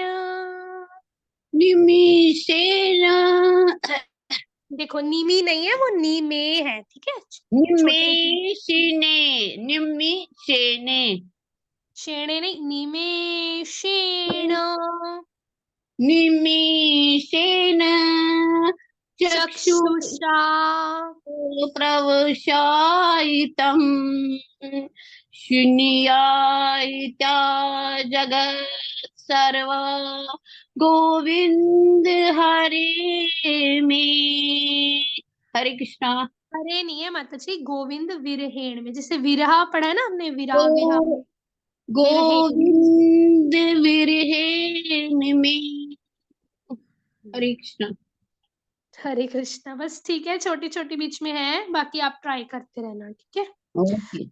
निमिषेण। देखो निमी नहीं है, वो नीमे है, ठीक है। छोटे निमेषिने निमिषेणे। शेणे नहीं, निमेषेण निमिषेण चक्षु चक्षुषा प्रवशायितम् शून्यायिता जगत् सर्व गोविंद हरे में। हरे कृष्णा। हरे नहीं है माता जी, गोविंद विरहेण में, जैसे विरहा पढ़ा है ना हमने, विरा विहा विरहेण। गोविंद विरहेण में। हरे कृष्णा। हरे कृष्णा, बस ठीक है, छोटी छोटी बीच में है, बाकी आप ट्राई करते रहना, ठीक है। ओके।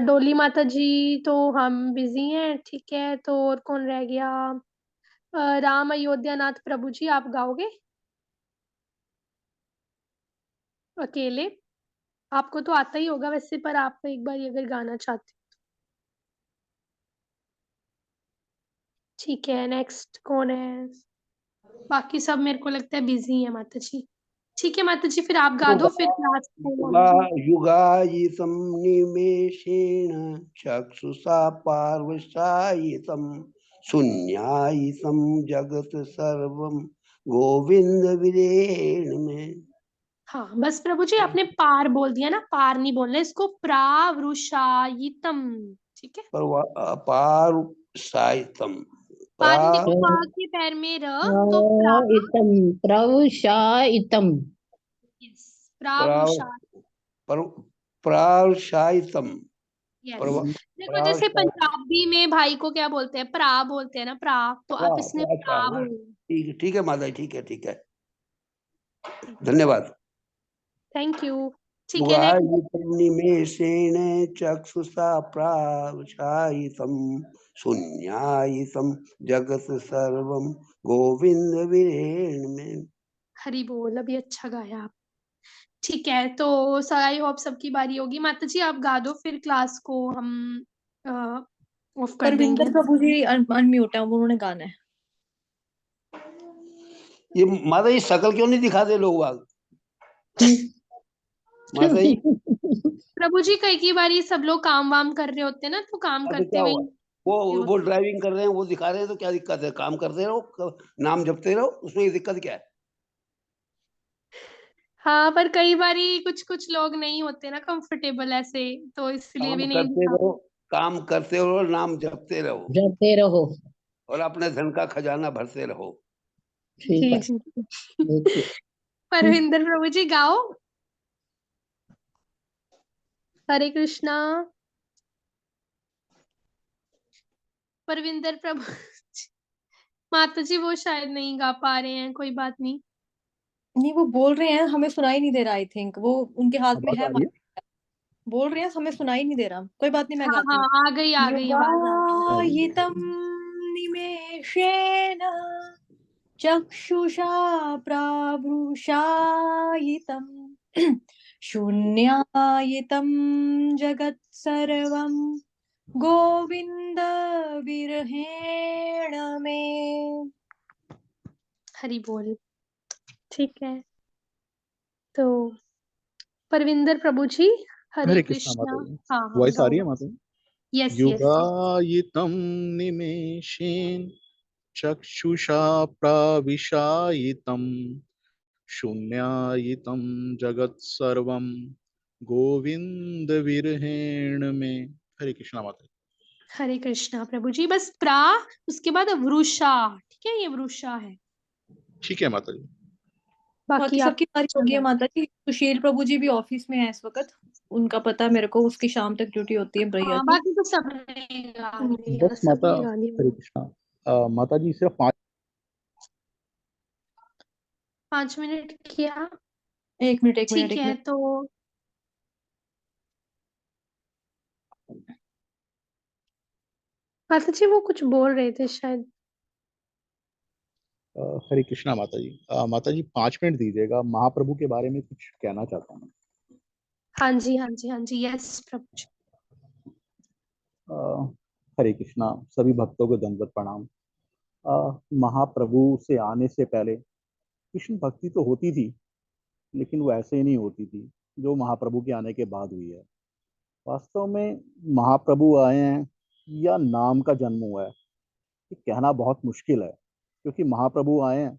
डोली माता जी तो हम बिजी हैं, ठीक है, तो और कौन रह गया? राम अयोध्या नाथ प्रभु जी, आप गाओगे अकेले? आपको तो आता ही होगा वैसे, पर आप एक बार अगर गाना चाहते ठीक है, नेक्स्ट कौन है? बाकी सब मेरे को लगता है बिजी है माता जी। ठीक है माता जी, फिर आप गा दो, फिर क्लास को हम युगायितं निमेषेण चक्षुषा पार्वशायितं शून्यायितं जगत् सर्वं गोविंद विरेण में। हाँ बस प्रभु जी आपने पार बोल दिया ना, पार नहीं बोलना इसको, प्रावृषायितम। ठीक है, पारुषायितम पार नहीं, देखो पा के पैर में र, तो प्रा, प्रवशायितम यस, प्रावृषा, प्रारुषायितम। यस। देखो जैसे पंजाबी में भाई को क्या बोलते हैं, प्रा बोलते हैं ना, प्रा, तो आप इसमें प्रा बोलो। ठीक है माता जी, ठीक है, धन्यवाद। Thank you. ठीक है, नेक्स्ट। निमेषेण चक्षुषा प्रावशायितं शून्यायितं जगत् सर्वं गोविंद विरेण में। हरि बोल, अभी अच्छा गाया आप। ठीक है, तो आई होप सबकी बारी होगी। माता जी आप गा दो, फिर क्लास को हम ऑफ कर देंगे। परविंदर प्रभु जी अनम्यूट है, उन्होंने गाना है। ये माता जी शकल क्यों नहीं दिखाते लोग बाग? माता जी प्रभु जी कई बारी सब लोग काम वाम कर रहे होते हैं ना, तो काम करते हुए वो ड्राइविंग कर रहे हैं, वो दिखा रहे हैं, तो क्या दिक्कत है? काम करते रहो, नाम जपते रहो, उसमें ये दिक्कत क्या है? हाँ पर कई बारी कुछ कुछ लोग नहीं होते ना कंफर्टेबल ऐसे, तो इसलिए भी नहीं काम करते रहो, नाम जपते रहो और अपने धन का खजाना भरते रहो। जी जी। परविंदर प्रभु जी गाओ। हरे कृष्णा। परविंदर प्रभु माता जी वो शायद नहीं गा पा रहे हैं, कोई बात नहीं। नहीं वो बोल रहे हैं, हमें सुनाई नहीं दे रहा। आई थिंक वो उनके हाथ में है, बोल रहे हैं, हमें सुनाई नहीं दे रहा। कोई बात नहीं, मैं हाँ गाती हूँ। हाँ, आ गई आवाज आ गई। युगायितं निमेषेण चक्षुषा प्रावृषायितं शून्यायितं जगत् सर्वं गोविंद विरहेण में। हरि बोल। ठीक है, तो परविंदर प्रभु जी हरे कृष्णा। हाँ हाँ, वॉइस आ रही है माता? Yes yes. युगायितं निमेषेन चक्षुषा प्राविशायितं शून्यायितं जगत् सर्वं गोविंद विरहेण में। हरे कृष्णा माता। हरे कृष्णा प्रभु जी, बस प्रा उसके बाद वृषा। ठीक है, ये वृषा है। ठीक है माता जी। बाकी सबकी बारी होगी है माता जी। सुशील प्रभु जी भी ऑफिस में है इस वक्त, उनका पता मेरे को, उसकी शाम तक ड्यूटी होती है भैया की। बाकी तो सब बस माता। हरे कृष्णा माता जी, सिर्फ 5 मिनट किया। 1 मिनट ठीक है, तो माता जी वो कुछ बोल रहे थे शायद। हरे कृष्णा माता जी। माता जी 5 मिनट दीजिएगा, महाप्रभु के बारे में कुछ कहना चाहता हूँ। हाँ जी हाँ जी हाँ जी, यस प्रभु जी। हरे कृष्णा, सभी भक्तों को दंडवत प्रणाम। महाप्रभु से आने से पहले कृष्ण भक्ति तो होती थी, लेकिन वो ऐसे ही नहीं होती थी जो महाप्रभु के आने के बाद हुई है। वास्तव में महाप्रभु आए हैं या नाम का जन्म हुआ है, ये कहना बहुत मुश्किल है, क्योंकि महाप्रभु आए हैं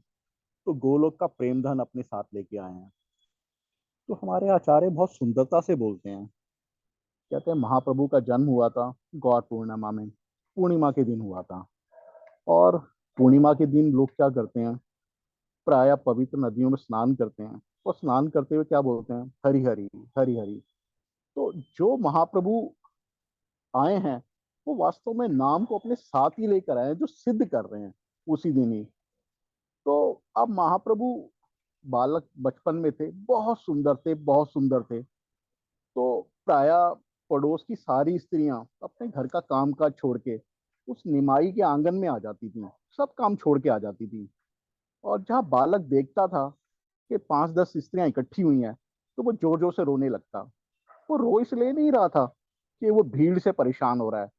तो गोलोक का प्रेम धन अपने साथ लेके आए हैं। तो हमारे आचार्य बहुत सुंदरता से बोलते हैं, कहते हैं महाप्रभु का जन्म हुआ था गौर पूर्णिमा में, पूर्णिमा के दिन हुआ था। और पूर्णिमा के दिन लोग क्या करते हैं, प्राय पवित्र नदियों में स्नान करते हैं, और स्नान करते हुए क्या बोलते हैं, हरि हरि हरि हरि। तो जो महाप्रभु आए हैं वो वास्तव में नाम को अपने साथ ही लेकर आए हैं, जो सिद्ध कर रहे हैं उसी दिन ही। तो अब महाप्रभु बालक बचपन में थे, बहुत सुंदर थे, बहुत सुंदर थे। तो प्राय पड़ोस की सारी स्त्रियां अपने घर का काम काज छोड़ के उस निमाई के आंगन में आ जाती थी, सब काम छोड़ के आ जाती थी। और जहाँ बालक देखता था कि 5-10 स्त्रियां इकट्ठी हुई हैं, तो वो जोर जोर से रोने लगता। वो रो इसलिए नहीं रहा था कि वो भीड़ से परेशान हो रहा है,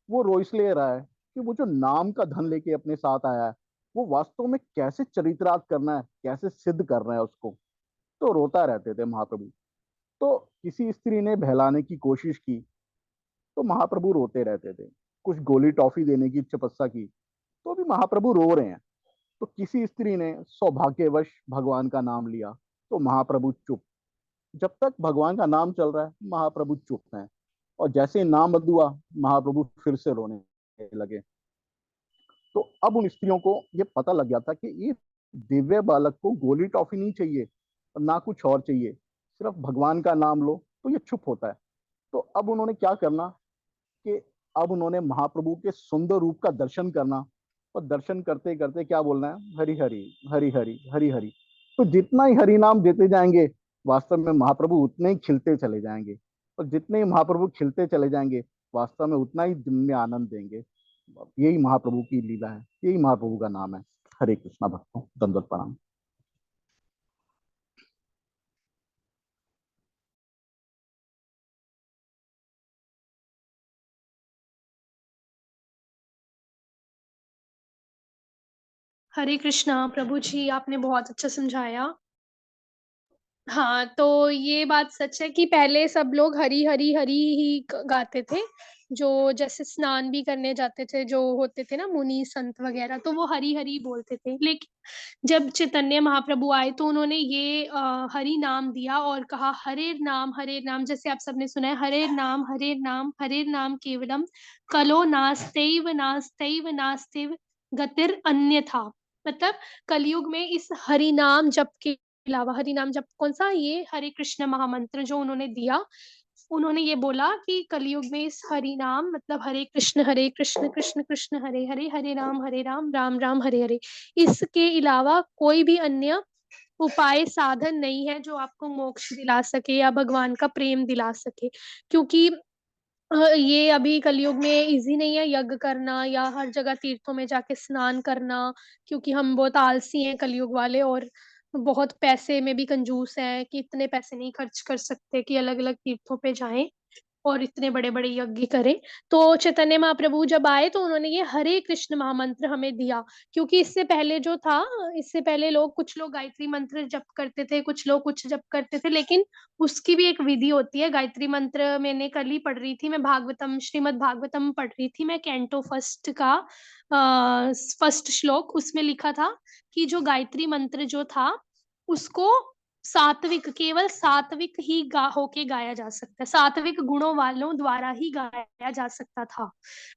वो रो इसलिए रहा है कि वो जो नाम का धन लेके अपने साथ आया है वो वास्तव में कैसे चरितार्थ करना है, कैसे सिद्ध करना है उसको, तो रोता रहते थे महाप्रभु। तो किसी स्त्री ने बहलाने की कोशिश की तो महाप्रभु रोते रहते थे। कुछ गोली टॉफी देने की तपस्या की तो भी महाप्रभु रो रहे हैं। तो किसी स्त्री ने सौभाग्यवश भगवान का नाम लिया तो महाप्रभु चुप। जब तक भगवान का नाम चल रहा है महाप्रभु चुप हैं, और जैसे ही नाम बंद हुआ महाप्रभु फिर से रोने लगे। तो अब उन स्त्रियों को ये पता लग गया था कि ये दिव्य बालक को गोली टॉफी नहीं चाहिए और ना कुछ और चाहिए, सिर्फ भगवान का नाम लो तो ये चुप होता है। तो अब उन्होंने क्या करना कि अब उन्होंने महाप्रभु के सुंदर रूप का दर्शन करना, और दर्शन करते करते क्या बोलना है, हरि हरि हरि हरि हरि हरि। तो जितना ही हरि नाम देते जाएंगे वास्तव में महाप्रभु उतने ही खिलते चले जाएंगे, और जितने ही महाप्रभु खिलते चले जाएंगे वास्तव में उतना ही दिन में आनंद देंगे। यही महाप्रभु की लीला है, यही महाप्रभु का नाम है। हरे कृष्णा भक्तों, दंडवत प्रणाम। हरे कृष्णा प्रभु जी, आपने बहुत अच्छा समझाया। हाँ, तो ये बात सच है कि पहले सब लोग हरी हरी हरी ही गाते थे। जो जैसे स्नान भी करने जाते थे, जो होते थे ना मुनि संत वगैरह, तो वो हरी हरी बोलते थे। लेकिन जब चैतन्य महाप्रभु आए तो उन्होंने ये हरि नाम दिया और कहा हरे नाम। जैसे आप सबने सुना है, हरे नाम केवलम कलो नास्तेव नास्तेव नास्तेव गतिर अन्यथा। मतलब कलयुग में इस हरि नाम जप के अलावा, हरि नाम जप कौन सा, ये हरे कृष्ण महामंत्र जो उन्होंने दिया, उन्होंने ये बोला कि कलयुग में इस हरि नाम मतलब हरे कृष्ण कृष्ण कृष्ण हरे हरे, हरे राम राम राम हरे हरे, इसके अलावा कोई भी अन्य उपाय साधन नहीं है जो आपको मोक्ष दिला सके या भगवान का प्रेम दिला सके। क्योंकि ये अभी कलयुग में इजी नहीं है यज्ञ करना या हर जगह तीर्थों में जाके स्नान करना, क्योंकि हम बहुत आलसी हैं कलयुग वाले, और बहुत पैसे में भी कंजूस हैं कि इतने पैसे नहीं खर्च कर सकते कि अलग अलग तीर्थों पे जाएं और इतने बड़े बड़े यज्ञ करें। तो चैतन्य महाप्रभु जब आए तो उन्होंने ये हरे कृष्ण महामंत्र हमें दिया। क्योंकि इससे पहले जो था, इससे पहले कुछ लोग गायत्री मंत्र जप करते थे, कुछ लोग कुछ जप करते थे, लेकिन उसकी भी एक विधि होती है। गायत्री मंत्र मैंने कल ही पढ़ रही थी, मैं भागवतम श्रीमद् भागवतम पढ़ रही थी, मैं कैंटो फर्स्ट का फर्स्ट श्लोक, उसमें लिखा था कि जो गायत्री मंत्र जो था उसको सात्विक, केवल सात्विक ही होके गाया जा सकता है, सात्विक गुणों वालों द्वारा ही गाया जा सकता था।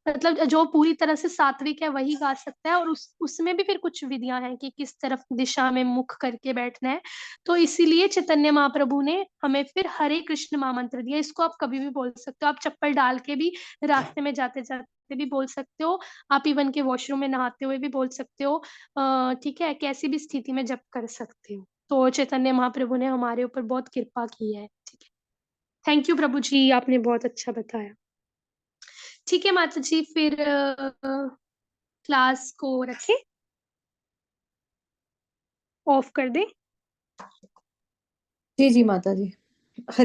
मतलब जो पूरी तरह से सात्विक है वही गा सकता है, और उसमें भी फिर कुछ विधियां हैं कि किस तरफ दिशा में मुख करके बैठना है। तो इसीलिए चैतन्य महाप्रभु ने हमें फिर हरे कृष्ण महामंत्र दिया। इसको आप कभी भी बोल सकते हो, आप चप्पल डाल के भी रास्ते में जाते जाते भी बोल सकते हो, आप इवन के वॉशरूम में नहाते हुए भी बोल सकते हो, ठीक है, कैसी भी स्थिति में जप कर सकते हो। तो चैतन्य महाप्रभु ने हमारे ऊपर बहुत कृपा की है। ठीक है, थैंक यू प्रभु जी, आपने बहुत अच्छा बताया। ठीक है माता जी, फिर क्लास को रखें, ऑफ कर दें। जी जी माता जी। हरे